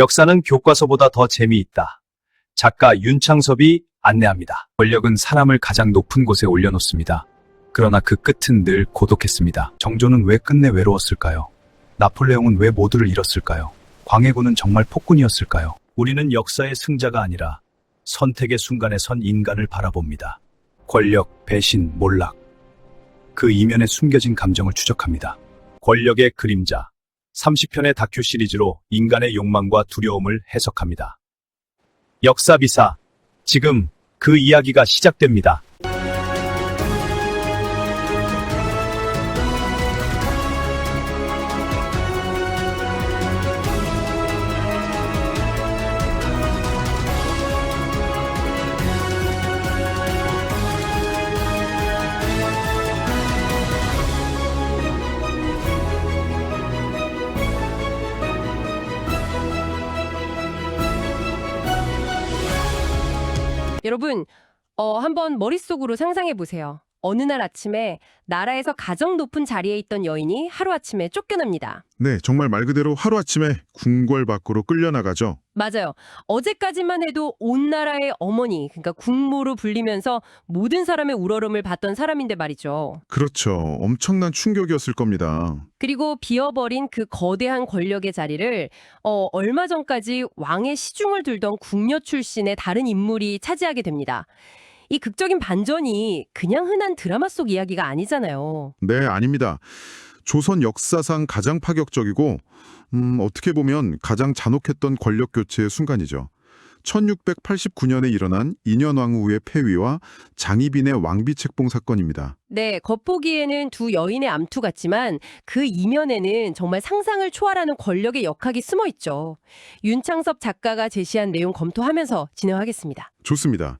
역사는 교과서보다 더 재미있다. 작가 윤창섭이 안내합니다. 권력은 사람을 가장 높은 곳에 올려놓습니다. 그러나 그 끝은 늘 고독했습니다. 정조는 왜 끝내 외로웠을까요? 나폴레옹은 왜 모두를 잃었을까요? 광해군은 정말 폭군이었을까요? 우리는 역사의 승자가 아니라 선택의 순간에 선 인간을 바라봅니다. 권력, 배신, 몰락. 그 이면에 숨겨진 감정을 추적합니다. 권력의 그림자. 30편의 다큐 시리즈로 인간의 욕망과 두려움을 해석합니다. 역사비사. 지금 그 이야기가 시작됩니다. 여러분, 한번 머릿속으로 상상해 보세요. 어느 날 아침에 나라에서 가장 높은 자리에 있던 여인이 하루아침에 쫓겨납니다. 네, 정말 말 그대로 하루아침에 궁궐 밖으로 끌려나가죠. 맞아요. 어제까지만 해도 온 나라의 어머니, 그러니까 국모로 불리면서 모든 사람의 우러름을 받던 사람인데 말이죠. 그렇죠. 엄청난 충격이었을 겁니다. 그리고 비어버린 그 거대한 권력의 자리를 얼마 전까지 왕의 시중을 들던 궁녀 출신의 다른 인물이 차지하게 됩니다. 이 극적인 반전이 그냥 흔한 드라마 속 이야기가 아니잖아요. 네, 아닙니다. 조선 역사상 가장 파격적이고 어떻게 보면 가장 잔혹했던 권력 교체의 순간이죠. 1689년에 일어난 인현왕후의 폐위와 장희빈의 왕비책봉 사건입니다. 네, 겉보기에는 두 여인의 암투 같지만 그 이면에는 정말 상상을 초월하는 권력의 역학이 숨어 있죠. 윤창섭 작가가 제시한 내용 검토하면서 진행하겠습니다. 좋습니다.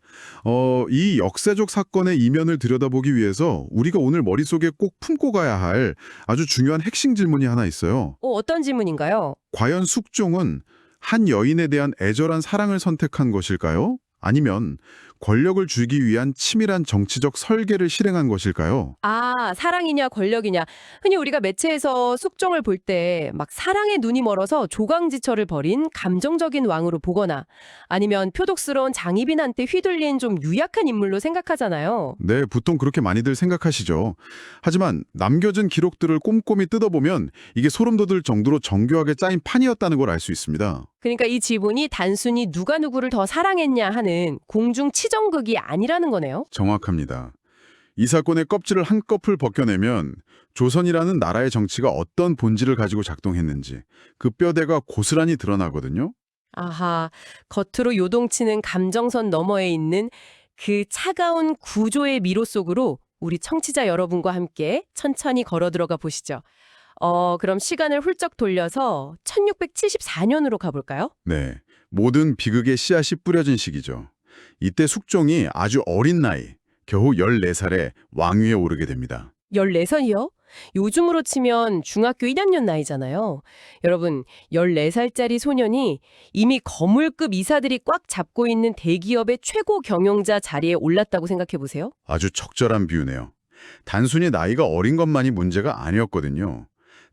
이 역사적 사건의 이면을 들여다보기 위해서 우리가 오늘 머릿속에 꼭 품고 가야 할 아주 중요한 핵심 질문이 하나 있어요. 어떤 질문인가요? 과연 숙종은 한 여인에 대한 애절한 사랑을 선택한 것일까요? 아니면 권력을 주기 위한 치밀한 정치적 설계를 실행한 것일까요? 아, 사랑이냐 권력이냐. 흔히 우리가 매체에서 숙종을 볼 때 막 사랑에 눈이 멀어서 조강지처를 벌인 감정적인 왕으로 보거나 아니면 표독스러운 장희빈한테 휘둘린 좀 유약한 인물로 생각하잖아요. 네, 보통 그렇게 많이들 생각하시죠. 하지만 남겨진 기록들을 꼼꼼히 뜯어보면 이게 소름 돋을 정도로 정교하게 짜인 판이었다는 걸 알 수 있습니다. 그러니까 이 지분이 단순히 누가 누구를 더 사랑했냐 하는 공중 치정극이 아니라는 거네요. 정확합니다. 이 사건의 껍질을 한꺼풀 벗겨내면 조선이라는 나라의 정치가 어떤 본질을 가지고 작동했는지 그 뼈대가 고스란히 드러나거든요. 아하, 겉으로 요동치는 감정선 너머에 있는 그 차가운 구조의 미로 속으로 우리 청취자 여러분과 함께 천천히 걸어 들어가 보시죠. 그럼 시간을 훌쩍 돌려서 1674년으로 가볼까요? 네, 모든 비극의 씨앗이 뿌려진 시기죠. 이때 숙종이 아주 어린 나이, 겨우 14살에 왕위에 오르게 됩니다. 14살이요? 요즘으로 치면 중학교 1학년 나이잖아요. 여러분, 14살짜리 소년이 이미 거물급 이사들이 꽉 잡고 있는 대기업의 최고 경영자 자리에 올랐다고 생각해 보세요. 아주 적절한 비유네요. 단순히 나이가 어린 것만이 문제가 아니었거든요.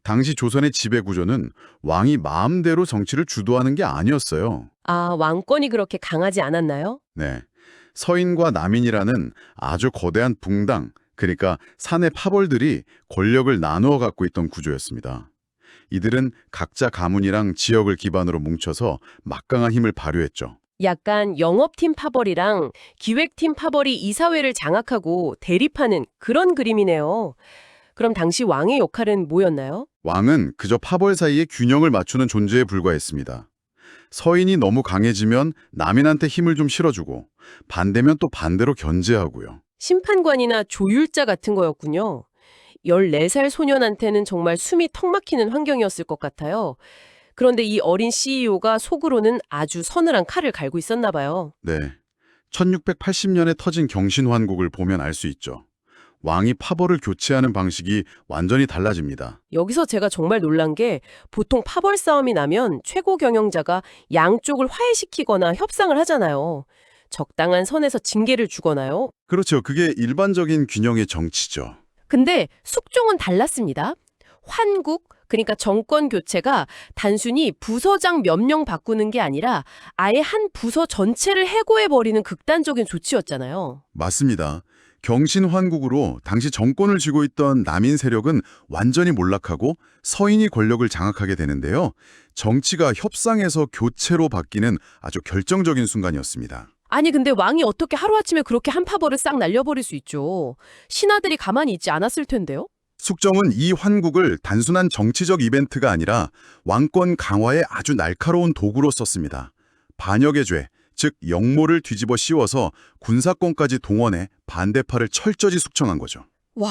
당시 조선의 지배 구조는 왕이 마음대로 정치를 주도하는 게 아니었어요. 아, 왕권이 그렇게 강하지 않았나요? 네, 서인과 남인이라는 아주 거대한 붕당, 그러니까 사내 파벌들이 권력을 나누어 갖고 있던 구조였습니다. 이들은 각자 가문이랑 지역을 기반으로 뭉쳐서 막강한 힘을 발휘했죠. 약간 영업팀 파벌이랑 기획팀 파벌이 이사회를 장악하고 대립하는 그런 그림이네요. 그럼 당시 왕의 역할은 뭐였나요? 왕은 그저 파벌 사이에 균형을 맞추는 존재에 불과했습니다. 서인이 너무 강해지면 남인한테 힘을 좀 실어주고 반대면 또 반대로 견제하고요. 심판관이나 조율자 같은 거였군요. 14살 소년한테는 정말 숨이 턱 막히는 환경이었을 것 같아요. 그런데 이 어린 CEO가 속으로는 아주 서늘한 칼을 갈고 있었나 봐요. 네, 1680년에 터진 경신환국을 보면 알 수 있죠. 왕이 파벌을 교체하는 방식이 완전히 달라집니다. 여기서 제가 정말 놀란 게 보통 파벌 싸움이 나면 최고 경영자가 양쪽을 화해시키거나 협상을 하잖아요. 적당한 선에서 징계를 주거나요. 그렇죠. 그게 일반적인 균형의 정치죠. 근데 숙종은 달랐습니다. 환국, 그러니까 정권 교체가 단순히 부서장 몇 명 바꾸는 게 아니라 아예 한 부서 전체를 해고해버리는 극단적인 조치였잖아요. 맞습니다. 경신환국으로 당시 정권을 쥐고 있던 남인 세력은 완전히 몰락하고 서인이 권력을 장악하게 되는데요. 정치가 협상에서 교체로 바뀌는 아주 결정적인 순간이었습니다. 아니 근데 왕이 어떻게 하루아침에 그렇게 한파벌을 싹 날려버릴 수 있죠. 신하들이 가만히 있지 않았을 텐데요. 숙정은 이 환국을 단순한 정치적 이벤트가 아니라 왕권 강화의 아주 날카로운 도구로 썼습니다. 반역의 죄, 즉 역모를 뒤집어 씌워서 군사권까지 동원해 반대파를 철저히 숙청한 거죠. 와,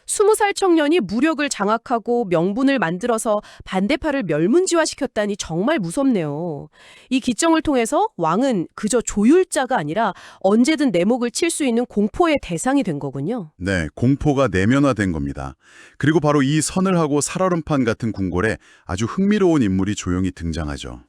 20살 청년이 무력을 장악하고 명분을 만들어서 반대파를 멸문지화시켰다니 정말 무섭네요. 이 기정을 통해서 왕은 그저 조율자가 아니라 언제든 내목을 칠 수 있는 공포의 대상이 된 거군요. 네, 공포가 내면화된 겁니다. 그리고 바로 이 서늘하고 살얼음판 같은 궁궐에 아주 흥미로운 인물이 조용히 등장하죠.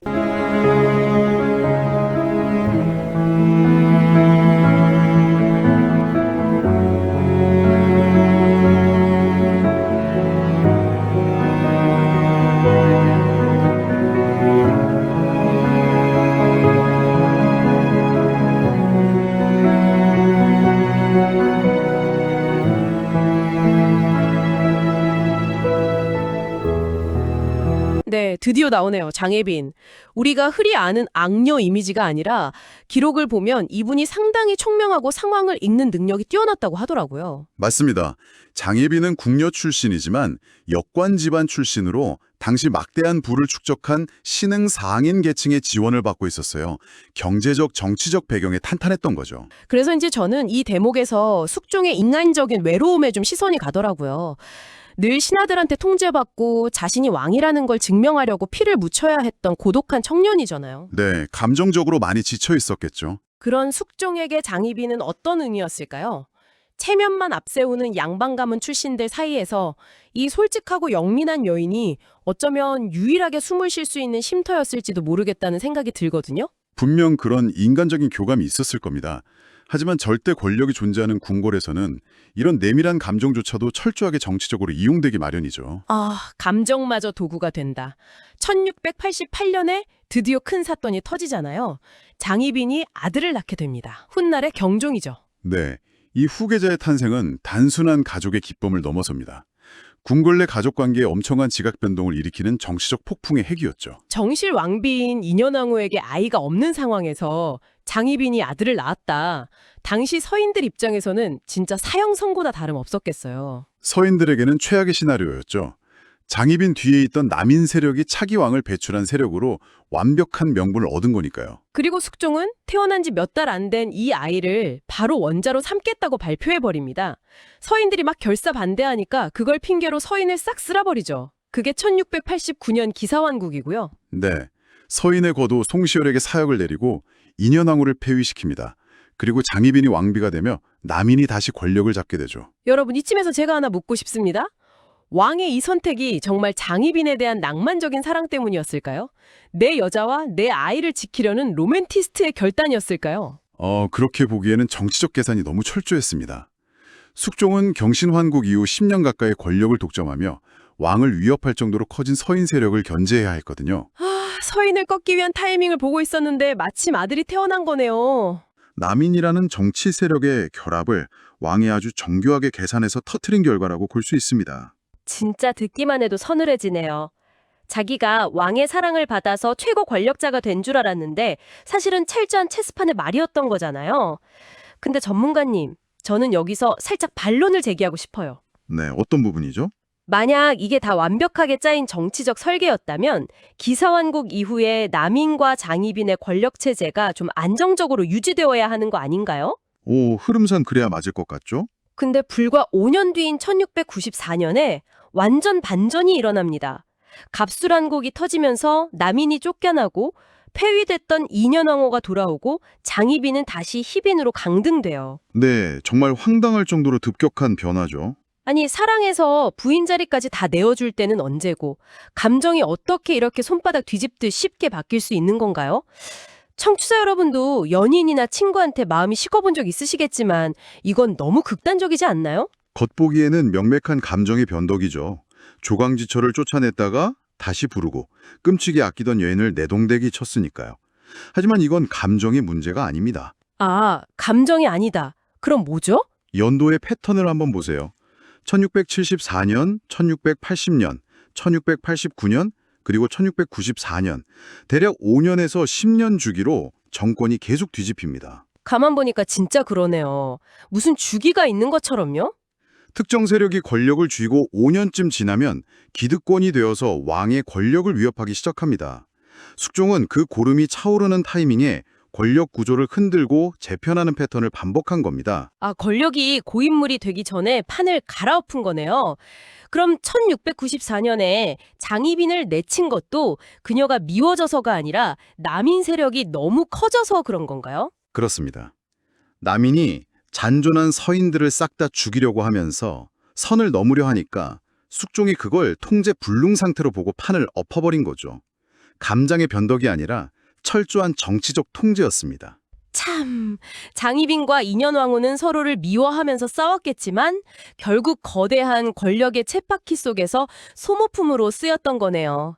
네, 드디어 나오네요. 장혜빈. 우리가 흔히 아는 악녀 이미지가 아니라 기록을 보면 이분이 상당히 총명하고 상황을 읽는 능력이 뛰어났다고 하더라고요. 맞습니다. 장혜빈은 궁녀 출신이지만 역관 집안 출신으로 당시 막대한 부를 축적한 신흥 상인 계층의 지원을 받고 있었어요. 경제적, 정치적 배경에 탄탄했던 거죠. 그래서 이제 저는 이 대목에서 숙종의 인간적인 외로움에 좀 시선이 가더라고요. 늘 신하들한테 통제받고 자신이 왕이라는 걸 증명하려고 피를 묻혀야 했던 고독한 청년이잖아요. 네, 감정적으로 많이 지쳐 있었겠죠. 그런 숙종에게 장희빈은 어떤 의미였을까요? 체면만 앞세우는 양반 가문 출신들 사이에서 이 솔직하고 영민한 여인이 어쩌면 유일하게 숨을 쉴 수 있는 쉼터였을지도 모르겠다는 생각이 들거든요. 분명 그런 인간적인 교감이 있었을 겁니다. 하지만 절대 권력이 존재하는 궁궐에서는 이런 내밀한 감정조차도 철저하게 정치적으로 이용되기 마련이죠. 아, 감정마저 도구가 된다. 1688년에 드디어 큰 사건이 터지잖아요. 장희빈이 아들을 낳게 됩니다. 훗날의 경종이죠. 네, 이 후계자의 탄생은 단순한 가족의 기쁨을 넘어섭니다. 궁궐 내 가족관계에 엄청난 지각 변동을 일으키는 정치적 폭풍의 핵이었죠. 정실 왕비인 인현왕후에게 아이가 없는 상황에서 장희빈이 아들을 낳았다. 당시 서인들 입장에서는 진짜 사형 선고나 다름없었겠어요. 서인들에게는 최악의 시나리오였죠. 장희빈 뒤에 있던 남인 세력이 차기 왕을 배출한 세력으로 완벽한 명분을 얻은 거니까요. 그리고 숙종은 태어난 지 몇 달 안 된 이 아이를 바로 원자로 삼겠다고 발표해버립니다. 서인들이 막 결사 반대하니까 그걸 핑계로 서인을 싹 쓸어버리죠. 그게 1689년 기사환국이고요. 네, 서인의 거도 송시열에게 사역을 내리고 인현왕후를 폐위시킵니다. 그리고 장희빈이 왕비가 되며 남인이 다시 권력을 잡게 되죠. 여러분, 이쯤에서 제가 하나 묻고 싶습니다. 왕의 이 선택이 정말 장희빈에 대한 낭만적인 사랑 때문이었을까요? 내 여자와 내 아이를 지키려는 로맨티스트의 결단이었을까요? 그렇게 보기에는 정치적 계산이 너무 철저했습니다. 숙종은 경신환국 이후 10년 가까이 권력을 독점하며 왕을 위협할 정도로 커진 서인 세력을 견제해야 했거든요. 아, 서인을 꺾기 위한 타이밍을 보고 있었는데 마침 아들이 태어난 거네요. 남인이라는 정치 세력의 결합을 왕이 아주 정교하게 계산해서 터트린 결과라고 볼 수 있습니다. 진짜 듣기만 해도 서늘해지네요. 자기가 왕의 사랑을 받아서 최고 권력자가 된 줄 알았는데 사실은 철저한 체스판의 말이었던 거잖아요. 근데 전문가님, 저는 여기서 살짝 반론을 제기하고 싶어요. 네, 어떤 부분이죠? 만약 이게 다 완벽하게 짜인 정치적 설계였다면 기사환국 이후에 남인과 장희빈의 권력체제가 좀 안정적으로 유지되어야 하는 거 아닌가요? 흐름상 그래야 맞을 것 같죠? 근데 불과 5년 뒤인 1694년에 완전 반전이 일어납니다. 갑술환국이 터지면서 남인이 쫓겨나고 폐위됐던 인현왕후가 돌아오고 장희빈은 다시 희빈으로 강등돼요. 네, 정말 황당할 정도로 급격한 변화죠. 아니, 사랑해서 부인 자리까지 다 내어줄 때는 언제고 감정이 어떻게 이렇게 손바닥 뒤집듯 쉽게 바뀔 수 있는 건가요? 청취자 여러분도 연인이나 친구한테 마음이 식어본 적 있으시겠지만 이건 너무 극단적이지 않나요? 겉보기에는 명백한 감정의 변덕이죠. 조강지처를 쫓아냈다가 다시 부르고 끔찍이 아끼던 여인을 내동댕이 쳤으니까요. 하지만 이건 감정의 문제가 아닙니다. 아, 감정이 아니다. 그럼 뭐죠? 연도의 패턴을 한번 보세요. 1674년, 1680년, 1689년, 그리고 1694년, 대략 5년에서 10년 주기로 정권이 계속 뒤집힙니다. 가만 보니까 진짜 그러네요. 무슨 주기가 있는 것처럼요? 특정 세력이 권력을 쥐고 5년쯤 지나면 기득권이 되어서 왕의 권력을 위협하기 시작합니다. 숙종은 그 고름이 차오르는 타이밍에 권력 구조를 흔들고 재편하는 패턴을 반복한 겁니다. 아, 권력이 고인물이 되기 전에 판을 갈아엎은 거네요. 그럼 1694년에 장희빈을 내친 것도 그녀가 미워져서가 아니라 남인 세력이 너무 커져서 그런 건가요? 그렇습니다. 남인이 잔존한 서인들을 싹 다 죽이려고 하면서 선을 넘으려 하니까 숙종이 그걸 통제 불능 상태로 보고 판을 엎어버린 거죠. 감정의 변덕이 아니라 철저한 정치적 통제였습니다. 참, 장희빈과 인현왕후는 서로를 미워하면서 싸웠겠지만 결국 거대한 권력의 쳇바퀴 속에서 소모품으로 쓰였던 거네요.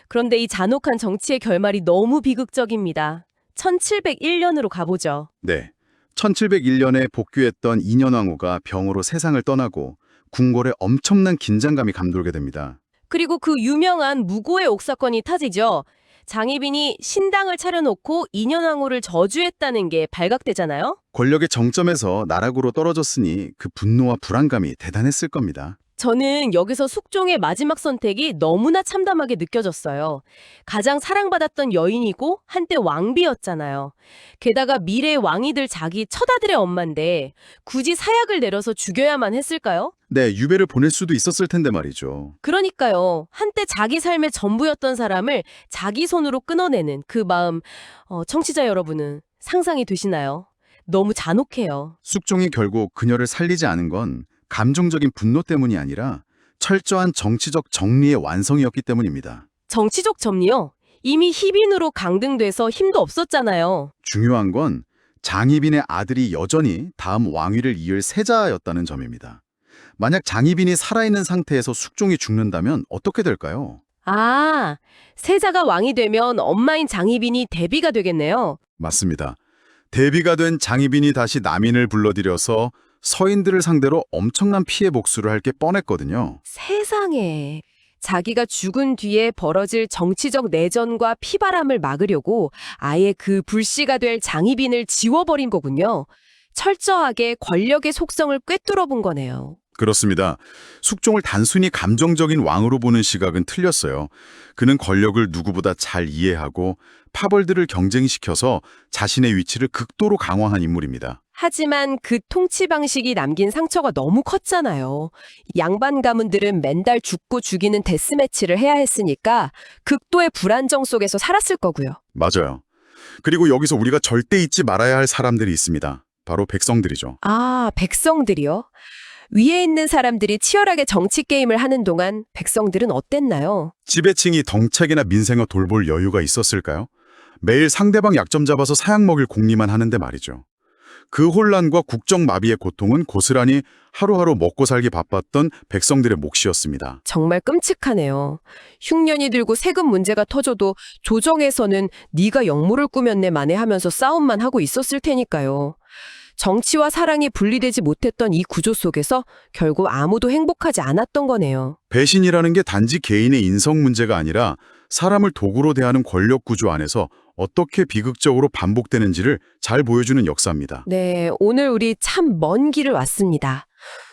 그런데 이 잔혹한 정치의 결말이 너무 비극적입니다. 1701년으로 가보죠. 네, 1701년에 복귀했던 인현왕후가 병으로 세상을 떠나고 궁궐에 엄청난 긴장감이 감돌게 됩니다. 그리고 그 유명한 무고의 옥사건이 타지죠. 장희빈이 신당을 차려놓고 인현왕후를 저주했다는 게 발각되잖아요. 권력의 정점에서 나락으로 떨어졌으니 그 분노와 불안감이 대단했을 겁니다. 저는 여기서 숙종의 마지막 선택이 너무나 참담하게 느껴졌어요. 가장 사랑받았던 여인이고 한때 왕비였잖아요. 게다가 미래의 왕이 될 자기 처아들의 엄마인데 굳이 사약을 내려서 죽여야만 했을까요? 네, 유배를 보낼 수도 있었을 텐데 말이죠. 그러니까요. 한때 자기 삶의 전부였던 사람을 자기 손으로 끊어내는 그 마음, 청취자 여러분은 상상이 되시나요? 너무 잔혹해요. 숙종이 결국 그녀를 살리지 않은 건 감정적인 분노 때문이 아니라 철저한 정치적 정리의 완성이었기 때문입니다. 정치적 점리요? 이미 희빈으로 강등돼서 힘도 없었잖아요. 중요한 건 장희빈의 아들이 여전히 다음 왕위를 이을 세자였다는 점입니다. 만약 장희빈이 살아있는 상태에서 숙종이 죽는다면 어떻게 될까요? 아, 세자가 왕이 되면 엄마인 장희빈이 대비가 되겠네요. 맞습니다. 대비가 된 장희빈이 다시 남인을 불러들여서 서인들을 상대로 엄청난 피해 복수를 할 게 뻔했거든요. 세상에. 자기가 죽은 뒤에 벌어질 정치적 내전과 피바람을 막으려고 아예 그 불씨가 될 장희빈을 지워버린 거군요. 철저하게 권력의 속성을 꿰뚫어 본 거네요. 그렇습니다. 숙종을 단순히 감정적인 왕으로 보는 시각은 틀렸어요. 그는 권력을 누구보다 잘 이해하고 파벌들을 경쟁시켜서 자신의 위치를 극도로 강화한 인물입니다. 하지만 그 통치 방식이 남긴 상처가 너무 컸잖아요. 양반 가문들은 맨날 죽고 죽이는 데스매치를 해야 했으니까 극도의 불안정 속에서 살았을 거고요. 맞아요. 그리고 여기서 우리가 절대 잊지 말아야 할 사람들이 있습니다. 바로 백성들이죠. 아, 백성들이요? 위에 있는 사람들이 치열하게 정치 게임을 하는 동안 백성들은 어땠나요? 지배층이 덩책이나 민생을 돌볼 여유가 있었을까요? 매일 상대방 약점 잡아서 사약 먹일 공리만 하는데 말이죠. 그 혼란과 국정마비의 고통은 고스란히 하루하루 먹고 살기 바빴던 백성들의 몫이었습니다. 정말 끔찍하네요. 흉년이 들고 세금 문제가 터져도 조정에서는 네가 역모를 꾸몄네 만에 하면서 싸움만 하고 있었을 테니까요. 정치와 사랑이 분리되지 못했던 이 구조 속에서 결국 아무도 행복하지 않았던 거네요. 배신이라는 게 단지 개인의 인성 문제가 아니라 사람을 도구로 대하는 권력 구조 안에서 어떻게 비극적으로 반복되는지를 잘 보여주는 역사입니다. 네, 오늘 우리 참 먼 길을 왔습니다.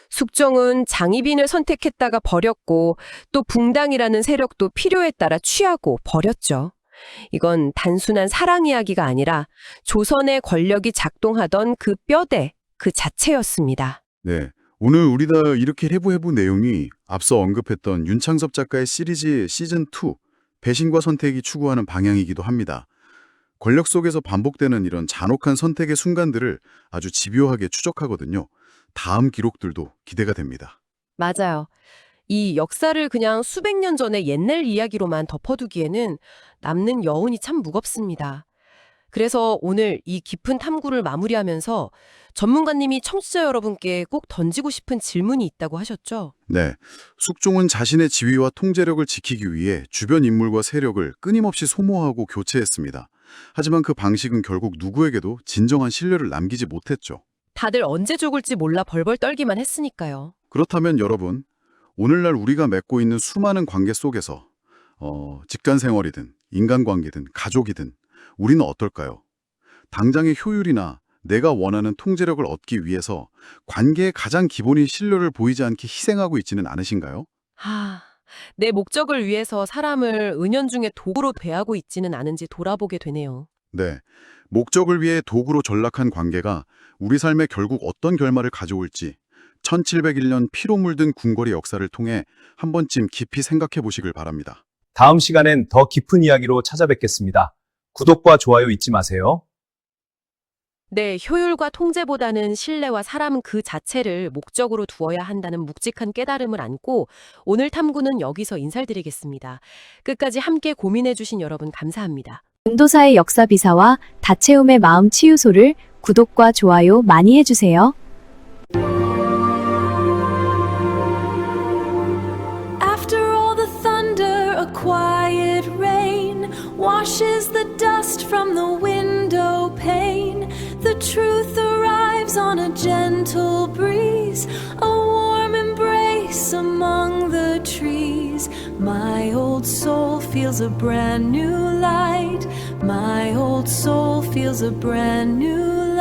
숙종은 장희빈을 선택했다가 버렸고 또 붕당이라는 세력도 필요에 따라 취하고 버렸죠. 이건 단순한 사랑 이야기가 아니라 조선의 권력이 작동하던 그 뼈대 그 자체였습니다. 네, 오늘 우리가 이렇게 해부 내용이 앞서 언급했던 윤창섭 작가의 시리즈 시즌2 배신과 선택이 추구하는 방향이기도 합니다. 권력 속에서 반복되는 이런 잔혹한 선택의 순간들을 아주 집요하게 추적하거든요. 다음 기록들도 기대가 됩니다. 맞아요. 이 역사를 그냥 수백 년 전의 옛날 이야기로만 덮어두기에는 남는 여운이 참 무겁습니다. 그래서 오늘 이 깊은 탐구를 마무리하면서 전문가님이 청취자 여러분께 꼭 던지고 싶은 질문이 있다고 하셨죠? 네, 숙종은 자신의 지위와 통제력을 지키기 위해 주변 인물과 세력을 끊임없이 소모하고 교체했습니다. 하지만 그 방식은 결국 누구에게도 진정한 신뢰를 남기지 못했죠. 다들 언제 죽을지 몰라 벌벌 떨기만 했으니까요. 그렇다면 여러분, 오늘날 우리가 맺고 있는 수많은 관계 속에서 직장 생활이든 인간관계든 가족이든 우리는 어떨까요? 당장의 효율이나 내가 원하는 통제력을 얻기 위해서 관계의 가장 기본인 신뢰를 보이지 않게 희생하고 있지는 않으신가요? 내 목적을 위해서 사람을 은연중에 도구로 대하고 있지는 않은지 돌아보게 되네요. 네, 목적을 위해 도구로 전락한 관계가 우리 삶에 결국 어떤 결말을 가져올지 1701년 피로 물든 궁궐의 역사를 통해 한 번쯤 깊이 생각해 보시길 바랍니다. 다음 시간엔 더 깊은 이야기로 찾아뵙겠습니다. 구독과 좋아요 잊지 마세요. 네, 효율과 통제보다는 신뢰와 사람 그 자체를 목적으로 두어야 한다는 묵직한 깨달음을 안고 오늘 탐구는 여기서 인사드리겠습니다. 끝까지 함께 고민해주신 여러분 감사합니다. 인도사의 역사비사와 다채움의 마음 치유소를 구독과 좋아요 많이 해주세요. After all the thunder, a quiet rain washes the dust from the window pane. The truth arrives on a gentle breeze, a warm embrace among the trees. My old soul feels a brand new light. My old soul feels a brand new light.